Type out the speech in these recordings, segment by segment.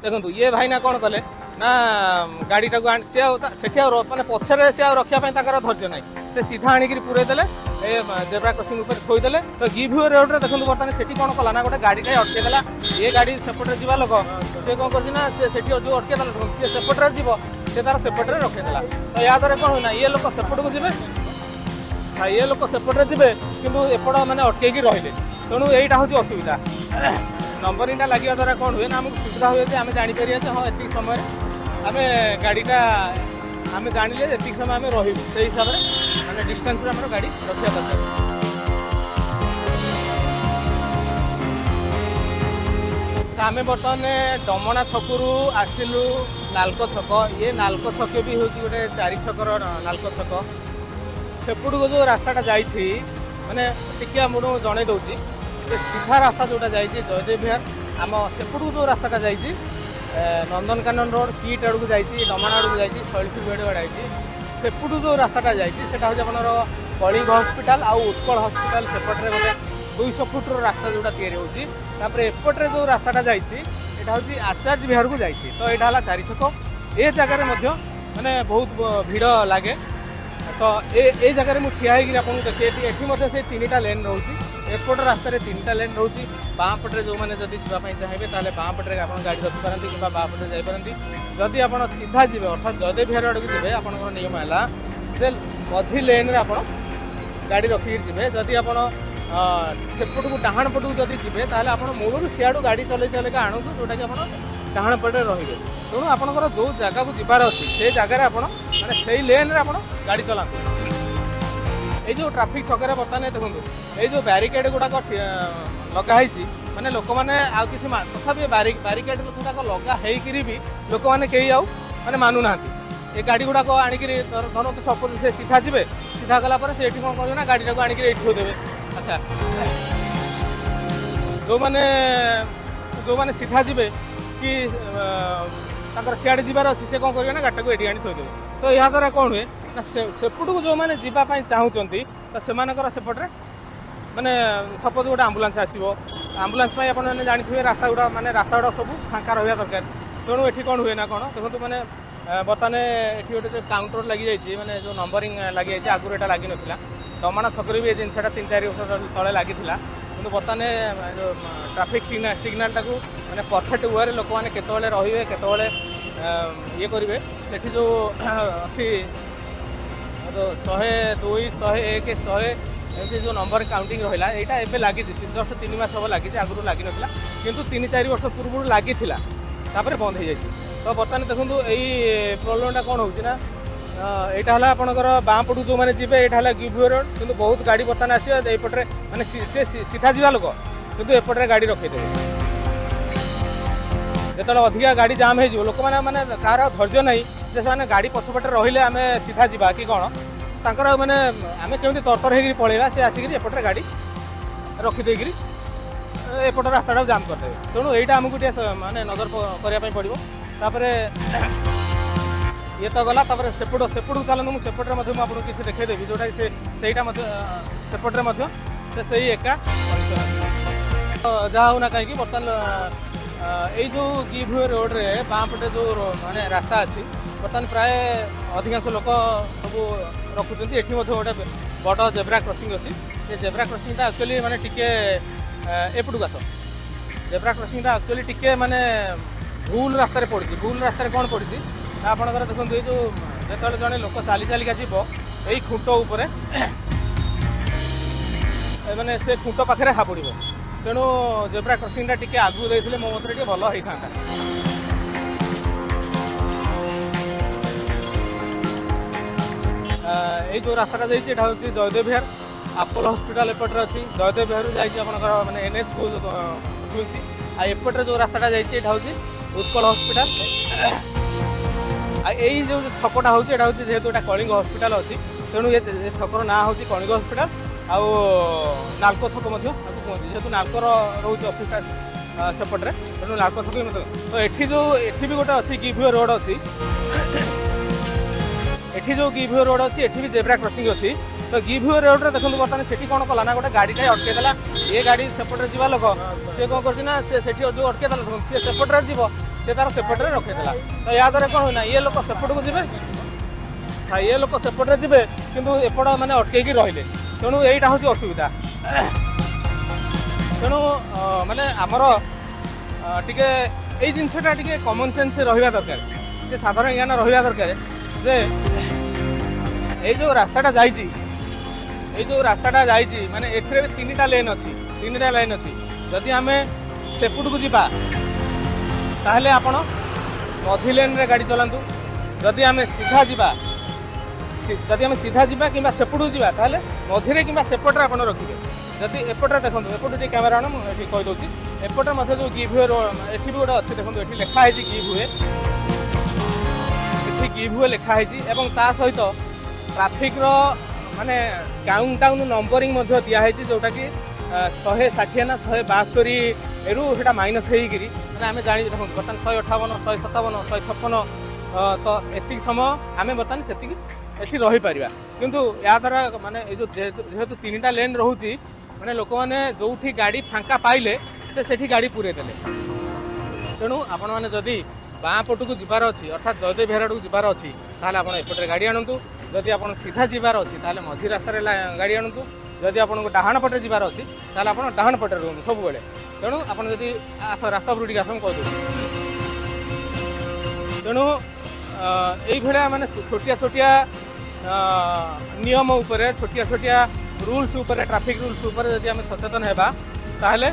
देखो ये भाईना कौन कले ना गाड़ी टाक से मैंने पछरे से रखापी धैर्य ना से सीधा आणिक पूरे देले जेब्रा क्रॉसिंग ऊपर थोईदेले तो गिभ्यू रोड रे देखो बर्तमान सेठी कौन कला ना गोटे गाड़ीटा अटकेदेला ये गाड़ी सेपटे जा लोक सी कौन करना से जो अटकेदेला सी सेपटे जीव से तार सेपटे रखीदेला तो या द्वारा कौन होना ये लोक सेपट को जी ये लोक सेपटे जी कि एपट मैंने अटकई रही तेणु यहीटा हूँ असुविधा नंबरिंगटा लगे द्वारा कौन हुए ना आमको सुविधा हुए आम जापर हाँ ये समय आम गाड़ीटा आम जानिले ये समय आम रही से हिसाब से मैंने डिस्टेंस आम गाड़ी रखा दरकार आम बर्तमान डमणा छकु आसिलु नालको छक ये नालको छक भी हूँ गोटे 4 छकर नालको छक सेपट को जो रास्ताटा जाइए माने टिके मुझे जन दूसरी सीधा रास्ता जोटा जाइए जयदेव विहार आम सेपट को जो रास्ताटा जाइए नंदनकानन रोड किट आड़ को जाइए डमणा आड़ को जाइए शैलपुर बेड़ आड़े जाइए सेपट जो रास्ताटा जाइए से हूँ कलिंग हस्पिटाल आउ उत्कल हस्पिटाल सेपटे गोटे 200 फुट्र रास्ता जोटा या एपटे जो रास्ताटा जाइए यहाँ हूँ आचार्य विहार को जाइए तो यहाँ है 4 छक ये जगार माने बहुत भीड़ लगे तो ये जगह मुझे ठिया होकर देखिए ये से 3टा लेन रोचे एपट रास्त 3टा लेन रोचे बाँ पटे जो मैंने जब जावाई चाहिए ताले बाँ पटे आप गाड़ी रखिपारती कि बाँ पटे जापारती जदि आप सीधा जी अर्थात जयदेव विहार आड़ को जी आप नियम है जे मझी लेन रे आप गाड़ी रखिक जी जदि आप सेपट को डाहाण पट को जब जी ताल मूलर सियाड़ू गाड़ी चल चलके आणु जोटा कि आप डाहाण पटे रही तेणु आपंकर जो जगह को जबार अच्छी से जगार आप मैंने से लेन रे आप गाड़ी चलाते ये जो ट्राफिक छकरे बर्तमान देखो ये जो ब्यारिकेड गुड़ाक लगाई माने लोक मैंने आउ कि तथा ब्यारिकेड गुड़ाक लगा होकर भी लोक मैंने कहीं आउ माने मानुना ये गाड़ी गुड़ाक आणिक धरत सपोज से सीधा जी सीधा गलापर से कौन कर गाड़ी टाक आणिक थोदेवे अच्छा जो मैंने सीधा जी कि सियाड़े जबार अच्छी से कौन करेंगे ना गाड़ी को ये आनी थोदेवे तो यहाँ द्वारा कौन हुए ना सेपट को जो मैंने जावाई चाहूँगी तो सेपटे माने सपोज गोटे आम्बुलांस आसो आम्बुलांस आपने जानते रास्ता गुड़ा माने रास्ता गुड़ा सब फाँका रहा दरकार तेणु ये कौन हुए ना कौन देखो मैंने बर्तमान ये गोटे काउंटर लगी जाइए माने जो नंबरिंग लगी जाइए आगुरी एटा लगी नाला डमणा छकरे भी ये जिनसा 3-4 वर्ष तले लगी कि बर्तमान जो ट्राफिक सिग्नाल टाक मैंने परफेक्ट वे लोक मैंने केतबेले रहिबे केतबेले ये करेंगे सेठी जो अच्छी 100, 2, 101, 100 एमती जो नंबर काउंटिंग रहा यहाँ एवं लगी जस्ट 3 मास हम लगी आगुरी लगी ना कि 3-4 वर्ष पूर्व लगी तापर बंद हो जाए तो बर्तमान देखो यही प्रोब्लेमटा कौन होना यहाँ है आपंकर बाँ पटू जो मैंने जी यहाँ है गिभ्यू रोड कि बहुत गाड़ी बर्तमान आसपटे मैंने सीधा जा लोक कि एपटे गाड़ी रखीदेवे जो अधिका गाड़ी जाम हो लोक मैंने कह धैर्य ना से गाड़ी पछपटे रही आम सीधा जा कि कौन तर मैंने आम केमी तरतर हो पलैला सी आसिक एपटे गाड़ी रखीदे एपट रास्ता जाम करदे तेणु यहाँ आमको माने नजर करने पड़ो तापर ये तो गला सेपट को चलते मुझे सेपटे आपको किसी देखदेवी जोटा से सेपटे से एका जहाँ होना कहीं बर्तमान ये जो गिभ्यू रोड रे बाँ पटे जो माने रास्ता अच्छी बर्तमान प्राय अधिकांश लोक सब रखुच्च ये गोटे बड़ जेब्रा क्रॉसिंग अच्छी ये जेब्रा क्रॉसिंगटा एक्चुअली माने टिके एपटू आस जेब्रा क्रॉसिंगटा एक्चुअली टिके माने भूल रास्तार पड़ी भूल रास्तार कौन पड़ी आपंकर देखो ये जो जो जड़े लोक चली चलिका जीव यही खुंट उपरे माने से खुंट पाखे हाबुड़ तेणु जेब्रा क्रॉसिंगटा टिके आगू देते मो मत भल होता ये जो रास्ता जाइए हूँ जयदेव विहार आपोलो हस्पिटाल एपटे अच्छी जयदेव विहार जाइए मैंने एनएच को छुँची आएपटे जो रास्ता जाइए यहाँ हूँ उत्कल हस्पिटाल यही जो छकटा हूँ जेहेतु यहाँ कलिंग हस्पिटाल अच्छी तेणु ये छकर ना हूँ कलिंग हस्पिटाल आउ नालको छक कहते जेहेतु नालकोर रोचे अफिसटा सेपटे तेणु नालको छक तो ये भी गोटे अच्छी गिभ्यू रोड अच्छी एठी जो गिभ्यू रोड अच्छी एठी भी जेब्रा क्रॉसिंग अच्छी तो गिभ्यू रोड रे देखो बर्तमान सेठी कौन कला ना गोटे गाड़ीटा अटकेदेला ये गाड़ी सेपटे जा लोक सी कौन कर जो अटकेदेला सी सेपटे जीव से तार सेपटे रखीदेला। तो या द्वारा कौन होना ये लोक सेपट को जी ये लोक सेपटे जी कि एपट मैंने अटकई रही तेणु यहीटा हूँ असुविधा। तेणु माने आमर टिके ये जिनसटा टिके कॉमन सेंस रहा दरकार टे साधारण ज्ञान रहा दरकार जे ये जो रास्ताटा जाइए ये जो रास्ताटा जाइए माने एथिरे 3टा लेन अच्छी 3टा लाइन अच्छी जदि आम सेपट को जीवा ताहले आपण मझी लेन रे गाड़ी चलातु जदि आम सीधा जीवा जदि आम सीधा जीवा कि सेपट को जीवा ताहले मझिरे कि सेपटे आप रखिए। जदि एपटे देखो एपटे कैमेरा आना मुझे कहीदे एपटे मतलब जो गिव वे एटी भी गोटे अच्छे देखो ये लिखाई गिव वे ये गिव वे लिखाई सहित ट्राफिक माने काउंटाउन नंबरिंग दिखाई जोटा कि 160 ना 162 एटा माइनस होगी मैंने आम जानी देखो बर्तमान 158 157 156 तो एति समय आम बर्तमान से रहीपर किंतु या द्वारा माने जेहेतु 3टा लेन रोचे माने लोक मैंने जो गाड़ी फांका पाइले से गाड़ी पूरे देले। तेणु आपण मैंने जदि बाँ पटू को जीवार अच्छी अर्थात जयदेव विहार को जीवार अच्छी ताहले आपण एपटे गाड़ी आणतु जदि आपण सीधा जीवार अच्छी ताहले मझी रास्ता गाड़ी आणतु जदि आपको डाहाण पटे जीवार अच्छी ताहले आपण डाहाण पटे रुहतु सब बेले। तेणु आपण जदि आस रास्ता उपरू आस कह तेणु ये माने छोटिया छोटिया नियम उपरे छोटिया छोटिया रूल्स उपरे ट्रैफिक रूल्स उपरे जदि आम सचेतन हेबा ताहले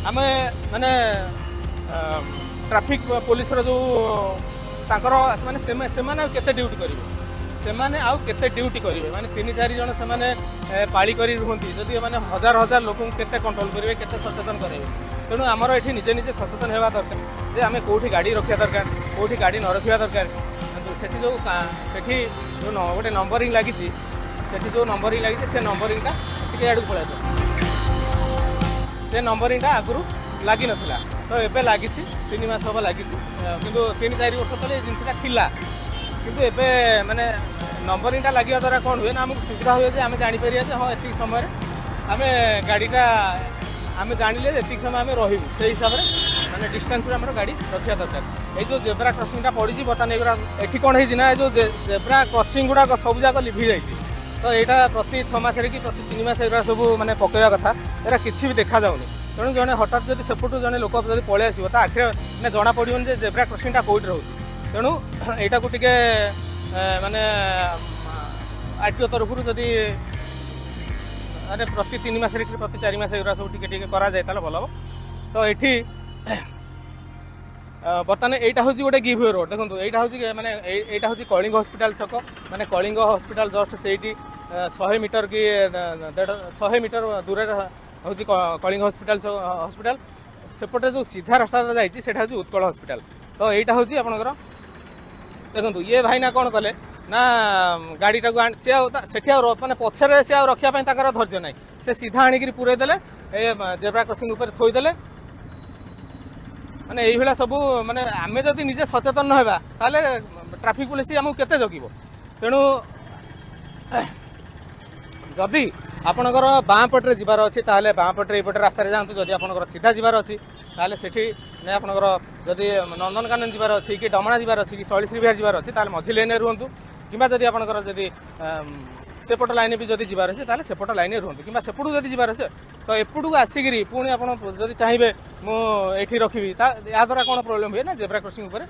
आमे माने ट्रैफिक पुलिस रो जो तांकर माने सेमाने केते ड्यूटी करिवे सेमाने आउ केते ड्यूटी करिवे माने 3-4 जन सेमाने पाली करी रुहंती जदि माने हजार हजार लोक केते कंट्रोल करिवे केते सचेतन करिवे। तेणु आमर एठी निजे निजे सचेतन हेबा दरकार जे आमे कोठी गाड़ी रखिया दरकार कोठी गाड़ी न रखिया दरकार। सेठी जो गोटे नंबरिंग लगी सेठी जो नंबरिंग लगी से नंबरिंगटा टिके आड़ू पड़ा से नंबरिंगटा आगुरी लगी नाला तो एबे लगी 3 मास हम लगी किंतु 3-4 वर्ष तले जिनटा थिला किंतु एबे माने नंबरिंगटा लगे द्वारा कौन हुए ना आमको सुविधा हुए आम जापर हाँ ये समय आम गाड़ीटा आम जानिले ये समय आम रही से हिसाब से माने डिस्टेंस आम गाड़ी रखा दरकार। ये जो जेब्रा क्रॉसिंगटा पड़ी बर्तमान ये कौन है जो जेब्रा क्रॉसिंग गुड़ाक सब जाक लिभि जाइए तो यहाँ प्रति 6 मास कि प्रति 3 मास एरा सब माने पकड़ा कथा एरा किसी भी देखा जाऊनी। तेणु जड़े हठात जब सेपटू जड़े लोक जब पलि आसो तो आखिर मैंने जना पड़ोन जे जेब्रा क्रॉसिंगटा कौट रोचे। तेणु यहाँ को टिके माने आरटीओ तरफ जदि माने प्रति 3 मास कि प्रति 4 मास एरा सब टिके करा जाए ताले भल हम। तो ये बर्तमान यहाँ हूँ गोटे गिव वे रोड देखो यहाँ हूँ माने यहाँ हूँ कलिंग हॉस्पिटल छक माने Kalinga hospital just say 100 metre कि 100 मीटर दूर हूँ कलिंग हॉस्पिटल हॉस्पिटल सेपटे जो सीधा रास्ता जाइए हूँ उत्कल हॉस्पिटल। तो यहाँ हूँ आपंकर देखो ये भाई ना कौन कले ना गाड़ीटा सी मैंने पछरे सी रखापी धैर्य ना से सीधा आणिक पूरे देले जेब्रा क्रॉसिंग उपर थोईदेले माने ये सब माने आम जदि निजे सचेतन न होगा ताले ट्रैफिक पुलिस आमको केते जगिबो। तेणु जदि आपणकर बाँ पटे जीवार अच्छी ताहले बाँ पटे एपटे रास्ता जातु जदि आपणकर सीधा जीवार अच्छी ताहले सेठी ने आपणकर जदि नंदनकानन जीवार अच्छी कि डमणा जीवार अच्छी कि शैलश्री विहार जीवार अच्छी ताहले मझी लेन रुहतु किंबा जदि आपणकर जदि सेपट लाइन भी जदि जीवार अच्छे ताहले सेपट लाइन रुहतु किंबा सेपटू जदि जीवार अच्छे तो एपटू को आसिकी पुणी आप जदि चाहिए मुझे रखी या द्वारा कौन प्रोब्लेम हुए ना जेब्रा क्रॉसिंग उपर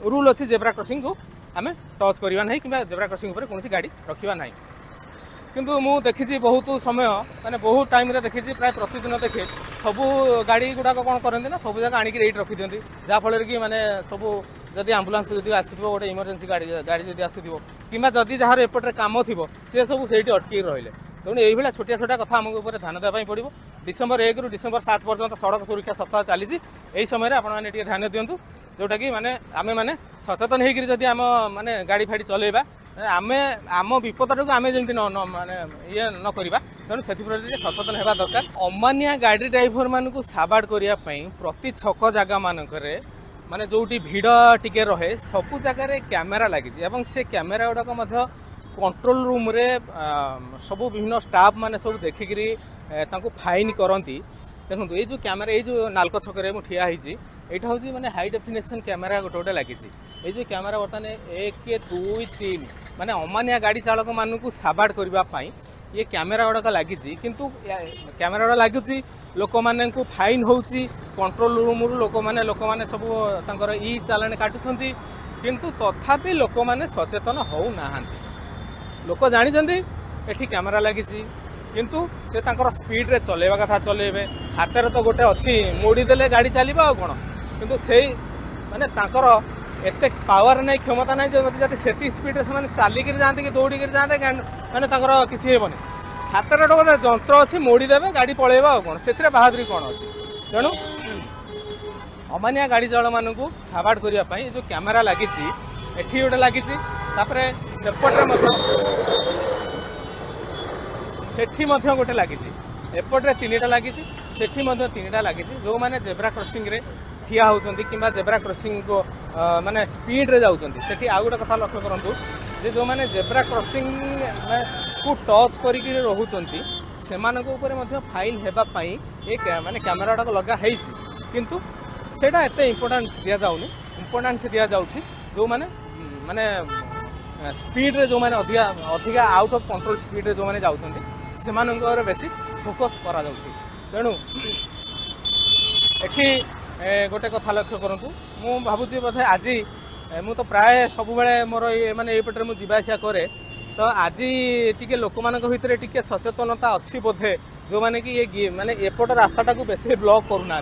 रूल अच्छी जेब्रा क्रॉसिंग को आम टच करवा ना कि जेब्रा क्रॉसिंग उपर कौन गाड़ी रखा ना। किंतु मु देखी बहुत समय माने बहुत टाइम रे देखी प्राय प्रतिदिन देखे सबू गाड़ी गुड़ाक कौन करते ना सब जगह आणिक रेट रखी दिखती जहाँफल कि माने सब जदि आम्बुलांस जदि आसो गोटे इमरजेंसी गाड़ी गाड़ी जदि आसो कि जदि जार एपटे कम थी सी सब से अटक रही। तेणु यही छोटिया छोटिया कथा आमको ऊपर ध्यान देवाई पड़ो। डिसेम्बर 1 ରୁ डिसेम्बर 7 पर्यंत सड़क सुरक्षा सप्ताह चली यही समय आपने ध्यान दिंतु जोटा कि माने आम मैंने सचेतन होकर जदि आम माने गाड़ी फाड़ी चलेबा आम आम विपदटा को आम जमी माने ये न करवा। तेणु से सचेतन होगा दरकार। अमानिया गाड़ी ड्राइवर मानक साबाड़ करने प्रति छक जगह मानक माने जोटी भिड़ टिके रहे सबू जगार कैमेरा लगी से कैमेरा गुड़ाक कंट्रोल रूम रे सब विभिन्न स्टाफ माने सब देखिकी फाइन करती। देखो ये जो कैमेरा ये जो नालको छक ठिया এইটা হচ্ছে মানে হাই ডেফিনেসন ক্যামেরা গোटे गोटे लगी ये जो कैमेरा बर्तमान 1 2 3 माने अमानिया गाड़ी चालक मानू साबाड़ करने ये कैमेरा गुड़ाक लगी किंतु कैमेरा गुड़ा लगी लोक मैंने फाइन हो कंट्रोल रूम लोक मैंने सब ई चालान काटुंट किंतु तथापि लोक मैंने सचेतन होना लोक जानी एठी कैमेरा लगी किंतु से तांकर स्पीड रे चलेबा कथा चलेबे हाथ तो गोटे अच्छी मोड़ी देले गाड़ी चलिबा आ कोन किंतु से माने तांकर एते पावर नहीं क्षमता नहीं जो जति सेती स्पीड रे से चलिक जाते कि दौड़ी जाते माने तांकर किछि हेबनी हाथ रे गोटे जंत्र अच्छी मोड़ी देवे गाड़ी पळेबा आ कोन सेतिरे बहादुरी कोन अछि तेणु अमानिया गाड़ी चालक मानू साबाड़ करने जो कैमेरा लगी एठी गोटे लगी सेठी गोटे लगी एपटे 3टा लगी सेठी 3टा लगी जो मैंने जेब्रा क्रॉसिंग रे ठिया होती कि जेब्रा क्रॉसिंग को माने स्पीड रे जाउछंती सेठी आ गोटे कथा लक्ष्य करंतु जे जो मैंने जेब्रा क्रॉसिंग को टच करिक रहुचंती सेमानक ऊपर मध्य फाइन हेबा पई एक माने कैमेराटा लगा है किंतु सेटा एते इंपोर्टेंस दिया जाउनी इंपोर्टेंस दिया जाउछि जो माने माने स्पीड रे जो माने अधिका आउट ऑफ कंट्रोल स्पीड रे जो माने जाउछंती सेमानकर बेसी फोकस करा जाउछि तेणु एठी गोटे कथा लक्ष्य करंतु मु भाबुछि बोधे आज मु तो प्राय सब बेले मोर माने एपटे मु जीवा आसिया करे तो आज टिके लोक मानक भितरे टिके सचेतनता अच्छी बोधे जो माने कि ये माने एपट रास्ताटा को बेसी ब्लॉक करूना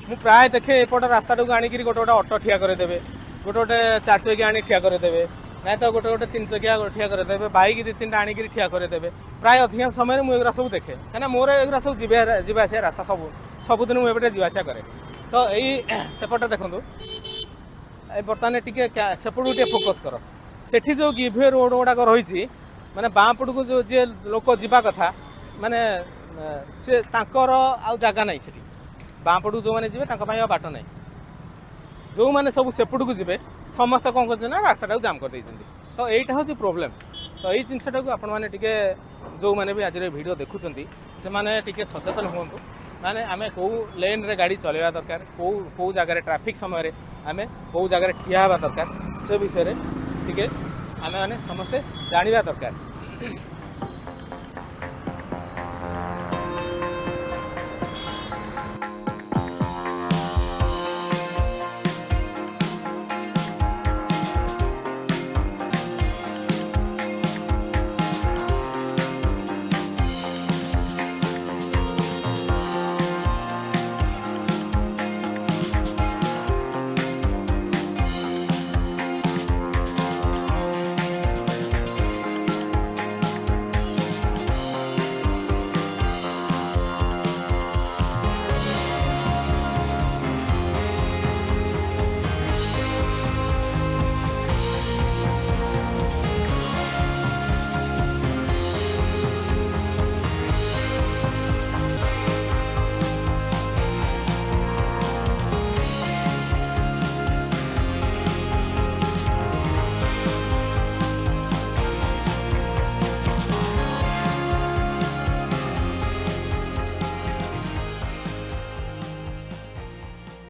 मु प्राय देखे एपट रास्ताटा को आनिक गोटे गोटे ऑटो ठिया करदेवे गोटे गोटे 4 चकिया आनी ठिया करदेवे ना तो गोटे गोटे 3 चकिया ठिया करदेवे बाइक 2-3टा आनिक ठिया करदेवे प्राय अधिकांश समय मुझे सब देखे कहीं मोर एगुरा सब जीवास रास्ता सबुदिन मुझे जीवासा करे तो यही सेपटे देखूँ बर्तमान टे सेपट टे फोकस कर सेठी जो गिभवे रोड गुड़ाक रही माने बाँ पट को जो जी लोक जीवा कथा माने से तांकर आउ जगह नहीं सेठी बाँ पट जो मैंने जी बाट नहीं जो मैंने सब सेपट को जी समस्त कौन कर रास्ता जाम कर तो यहीटा हूँ प्रोब्लेम तो यही जिनसा को आपण मैंने जो मैंने भी आज वीडियो देखुं से मैंने सचेतन हूँ माने आमे कौ लेन रे गाड़ी चलेवा दरकार कौ जगह ट्रैफिक समय आमे कौ जगह ठिया हवा दरकार से विषय रे आमे माने समस्ते जानिबा दरकार।